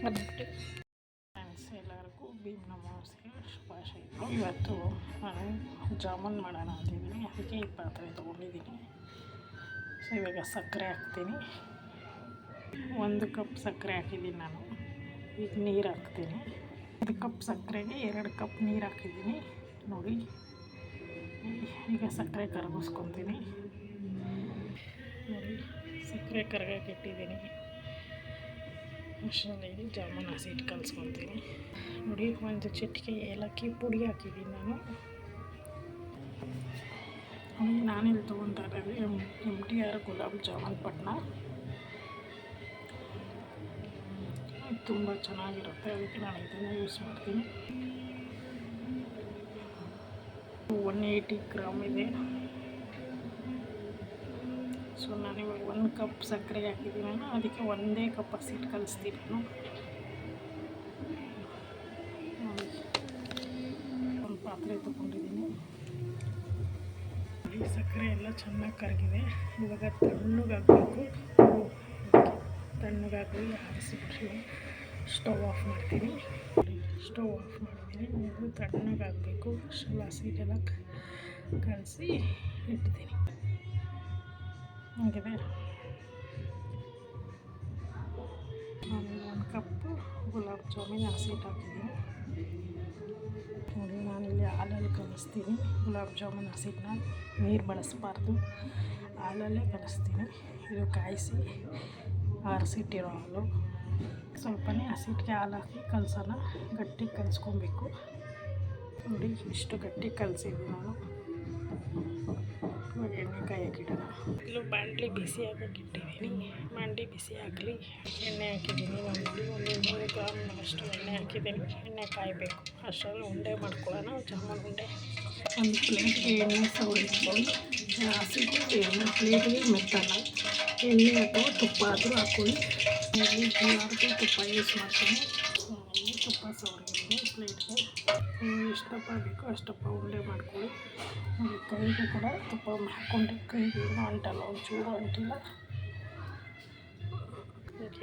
Friends ಎಲ್ಲರಿಗೂ ಭೀಮ್ ಅಮಾವಾಸ್ಯೆ ಶುಭಾಶಯಗಳು. ಇವತ್ತು ನಾನು ಜಾಮೂನ್ ಮಾಡೋಣ ಅಂತಿದ್ದೀನಿ, ಅದಕ್ಕೆ ಈ ಪಾತ್ರೆ ತೊಗೊಂಡಿದ್ದೀನಿ. ಸೊ ಇವಾಗ ಸಕ್ಕರೆ ಹಾಕ್ತೀನಿ. 1 ಕಪ್ ಸಕ್ಕರೆ ಹಾಕಿದ್ದೀನಿ ನಾನು. ಈಗ ನೀರು ಹಾಕ್ತೀನಿ. 1 ಕಪ್ ಸಕ್ಕರೆಗೆ 2 ಕಪ್ ನೀರು ಹಾಕಿದ್ದೀನಿ ನೋಡಿ. ಈಗ ಸಕ್ಕರೆ ಕರಗಿಸ್ಕೊತೀನಿ ನೋಡಿ. ಸಕ್ಕರೆ ಕರಗಕ್ಕೆ ಇಟ್ಟಿದ್ದೀನಿ. ಅಷ್ಟರಲ್ಲಿ ಜಾಮೂನ್ ಹಸಿಟ್ಟು ಕಲಿಸ್ಕೊತೀನಿ ನೋಡಿ. 1 ಚಿಟಿಕೆ ಏಲಕ್ಕಿ ಪುಡಿ ಹಾಕಿದ್ದೀನಿ ನಾನು. ನಾನಿಲ್ಲಿ ತೊಗೊತಾ ಇರೋದು MTR ಗುಲಾಬ್ ಜಾಮೂನ್ ಪಟ್ನ. ತುಂಬ ಚೆನ್ನಾಗಿರುತ್ತೆ, ಅದಕ್ಕೆ ನಾನು ಇದನ್ನು ಯೂಸ್ ಮಾಡ್ತೀನಿ. 180 ಗ್ರಾಮ್ ಇದೆ. ಸೊ ನಾನಿವಾಗ 1 ಕಪ್ ಸಕ್ಕರೆ ಹಾಕಿದ್ದೀನಿ, ಅದಕ್ಕೆ 1 ಕಪ್ ಹಸಿಟ್ಟು ಕಲಿಸ್ತೀನಿ ನಾನು. ಒಂದು ಪಾತ್ರೆ ತೊಗೊಂಡಿದ್ದೀನಿ. ಈ ಸಕ್ಕರೆ ಎಲ್ಲ ಚೆನ್ನಾಗಿ ಕರಗಿದೆ. ಇವಾಗ ತಣ್ಣಗಾಗಬೇಕು. ತಣ್ಣಗಾಗಲಿ ಆರಿಸಿಬಿಟ್ಟು ಸ್ಟವ್ ಆಫ್ ಮಾಡ್ತೀನಿ. ಸ್ಟವ್ ಆಫ್ ಮಾಡಿದ್ದೀನಿ. ಇದು ತಣ್ಣಗಾಗಬೇಕು. ಅಷ್ಟೆಲ್ಲ ಹಸಿಟ್ಟೆಲ್ಲ ಕಲಸಿ ಇಡ್ತೀನಿ. ಹಾಗಿದೆ ನಾನು 1 ಕಪ್ಪು ಗುಲಾಬ್ ಜಾಮೂನ್ ಹಸಿಟ್ಟು ಹಾಕಿದ್ದೀನಿ ನೋಡಿ. ನಾನಿಲ್ಲಿ ಹಾಲಲ್ಲಿ ಕಲಿಸ್ತೀನಿ ಗುಲಾಬ್ ಜಾಮೂನ್ ಹಸಿಟ್ಟನ್ನ. ನೀರು ಬಳಸಬಾರ್ದು, ಹಾಲಲ್ಲೇ ಕಲಿಸ್ತೀನಿ. ಇದು ಕಾಯಿಸಿ ಆರಿಸಿಟ್ಟಿರೋ ಹಾಲು. ಸ್ವಲ್ಪನೇ ಹಸಿಟ್ಟಿಗೆ ಹಾಲು ಹಾಕಿ ಕಲಸೋಣ. ಗಟ್ಟಿ ಕಲಿಸ್ಕೊಬೇಕು ನೋಡಿ. ಇಷ್ಟು ಗಟ್ಟಿ ಕಲಸಿದ್ದೀನಿ ನಾನು. ಇವಾಗ ಎಣ್ಣೆ ಕಾಯಕ್ಕಿಡೋಣ. ಇಲ್ಲೂ ಬಾಣಲಿ ಬಿಸಿ ಹಾಕಕ್ಕೆ ಇಟ್ಟಿದ್ದೀನಿ. ಬಾಣಲಿ ಬಿಸಿ ಹಾಕಲಿ. ಎಣ್ಣೆ ಹಾಕಿದ್ದೀನಿ. ಒಂದು 100 ಗ್ರಾಮ್ ಅಷ್ಟು ಎಣ್ಣೆ ಹಾಕಿದ್ದೀನಿ. ಎಣ್ಣೆ ಕಾಯಬೇಕು. ಅಷ್ಟರಲ್ಲಿ ಉಂಡೆ ಮಾಡ್ಕೊಳ್ಳೋಣ, ಜಾಮೂನ್ ಉಂಡೆ. ಒಂದು ಪ್ಲೇಟ್ಗೆ ಎಣ್ಣೆ ಸವರಿಟ್ಕೊಂಡು ಹಸಿಟ್ಟು ಎಣ್ಣೆ ಪ್ಲೇಟ್ಗೆ ಮೆತ್ತಲ್ಲ. ಎಣ್ಣೆ ಅಥವಾ ತುಪ್ಪ ಆದರೂ ಹಾಕ್ಕೊಳ್ಳಿ. ಎಲ್ಲರಿಗೂ ತುಪ್ಪ ಯೂಸ್ ಮಾಡ್ತೀನಿ. ತುಪ್ಪ ಸವರಿದ್ದೀನಿ ಪ್ಲೇಟ್ಗೆ. ಎಷ್ಟಪ್ಪ ಬೇಕೋ ಅಷ್ಟಪ್ಪ ಉಂಡೆ ಮಾಡ್ಕೊಳ್ಳಿ. ಕೈಗೂ ಕೂಡ ತುಪ್ಪ ಹಾಕ್ಕೊಂಡ್ರೆ ಕೈಗೆ ಏನೂ ಅಂಟಲ್ಲ, ಒಂಚೂರು ಅಂಟಿಲ್ಲ.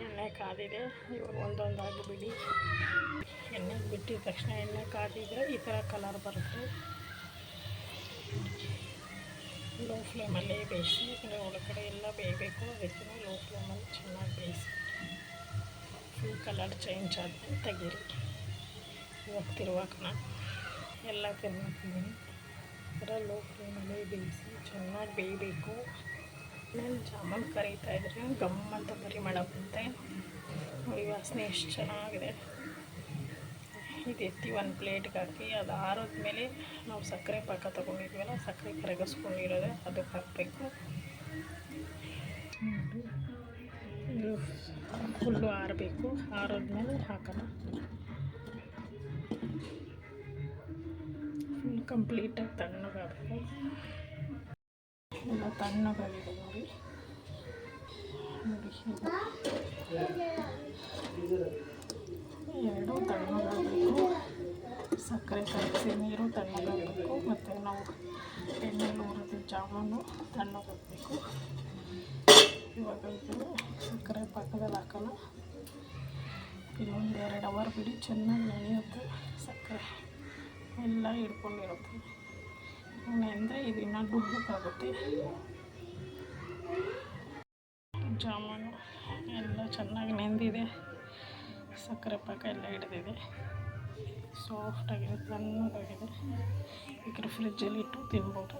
ಎಣ್ಣೆ ಕಾದಿದೆ. ಇವಾಗ ಒಂದೊಂದಾಗಿ ಬಿಡಿ. ಎಣ್ಣೆ ಬಿಟ್ಟಿದ ತಕ್ಷಣ ಎಣ್ಣೆ ಕಾದಿದ್ರೆ ಈ ಥರ ಕಲರ್ ಬರುತ್ತೆ. ಲೋ ಫ್ಲೇಮಲ್ಲೇ ಬೇಯಿಸಿ, ಒಳಗಡೆ ಎಲ್ಲ ಬೇಯಬೇಕು. ಅದಕ್ಕೆ ಲೋ ಫ್ಲೇಮಲ್ಲಿ ಚೆನ್ನಾಗಿ ಬೇಯಿಸಿ ಫುಲ್ ಕಲರ್ ಚೇಂಜ್ ಆದಮೇಲೆ ತೆಗೀರಿ. ಇವಾಗ ತಿರುವಾಕೋಣ. ಎಲ್ಲ ತಿರುವಾಕಿದ್ದೀನಿ. ಥರ ಲೋ ಫ್ಲೇಮಲ್ಲೇ ಬೇಯಿಸಿ ಚೆನ್ನಾಗಿ ಬೇಯಬೇಕು. ನಾನು ಜಾಮೂನ್ ಕರೀತಾಯಿದ್ರೆ ಗಮ್ ಅಂತ ಪರಿಮಳ ಬರುತ್ತೆ ನೋಡಿ. ವಾಸನೆ ಎಷ್ಟು ಚೆನ್ನಾಗಿದೆ. ಇದು ಎತ್ತಿ 1 ಪ್ಲೇಟ್ಗೆ ಹಾಕಿ ಅದು ಆರಿದ್ಮೇಲೆ ನಾವು ಸಕ್ಕರೆ ಪಾಕ ತೊಗೊಂಡಿದ್ವಲ್ಲ, ಸಕ್ಕರೆ ಕರಗಿಸ್ಕೊಂಡಿರೋದೆ ಅದಕ್ಕೆ ಹಾಕಬೇಕು. ಇದು ಫುಲ್ಲು ಆರಬೇಕು. ಆರಿದ್ಮೇಲೆ ಹಾಕೋಣ. ಫುಲ್ ಕಂಪ್ಲೀಟಾಗಿ ತಣ್ಣಗಾಗಬೇಕು. ಎಲ್ಲ ತಣ್ಣಗಾಗಿದೆ ನೋಡಿ. ಎರಡು ತಣ್ಣಗಾಗಬೇಕು. ಸಕ್ಕರೆ ಕಲಸಿ ನೀರು ತಣ್ಣಗಾಗಬೇಕು, ಮತ್ತು ನಾವು ಎಣ್ಣೆಲಿ ಹುರಿದ ಜಾಮೂನು ತಣ್ಣಗಾಗಬೇಕು. ಇವಾಗ ಇದನ್ನು ಸಕ್ಕರೆ ಪಾಕದಲ್ಲಿ ಹಾಕೋಣ. ಇನ್ನೊಂದು 2 ಅವರ್ ಬಿಡಿ, ಚೆನ್ನಾಗಿ ನೆನೆಯುತ್ತೆ. ಸಕ್ಕರೆ ಎಲ್ಲ ಹಿಡ್ಕೊಂಡಿರುತ್ತೆ. ನೆಂದರೆ ಇದು ಇನ್ನೂ ಡುಬ್ಬಕ್ಕಾಗುತ್ತೆ. ಜಾಮೂನು ಎಲ್ಲ ಚೆನ್ನಾಗಿ ನೆಂದಿದೆ. ಸಕ್ಕರೆ ಪಾಕ ಎಲ್ಲ ಹಿಡಿದಿದೆ. ಸಾಫ್ಟಾಗಿದೆ, ತಣ್ಣಗಾಗಿದೆ. ಈಗ ಫ್ರಿಜ್ಜಲ್ಲಿ ಇಟ್ಟು ತಿನ್ಬೋದು.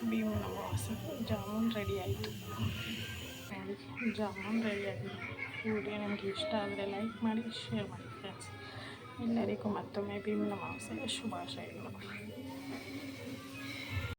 ಭೀಮ್ ಅಮಾವಾಸ್ಯೆ ಜಾಮೂನ್ ರೆಡಿ ಆಯಿತು ನೋಡಿ. ಜಾಮೂನ್ ರೆಡಿ ಆಗಿದೆ. ಈ ವಿಡಿಯೋ ನಿಮಗೆ ಇಷ್ಟ ಆದರೆ ಲೈಕ್ ಮಾಡಿ, ಶೇರ್ ಮಾಡಿ ಫ್ರೆಂಡ್ಸ್. ಎಲ್ಲರಿಗೂ ಮತ್ತೊಮ್ಮೆ ಭೀಮ್ ಅಮಾವಾಸ್ಯೆಯ ಶುಭಾಶಯಗಳು.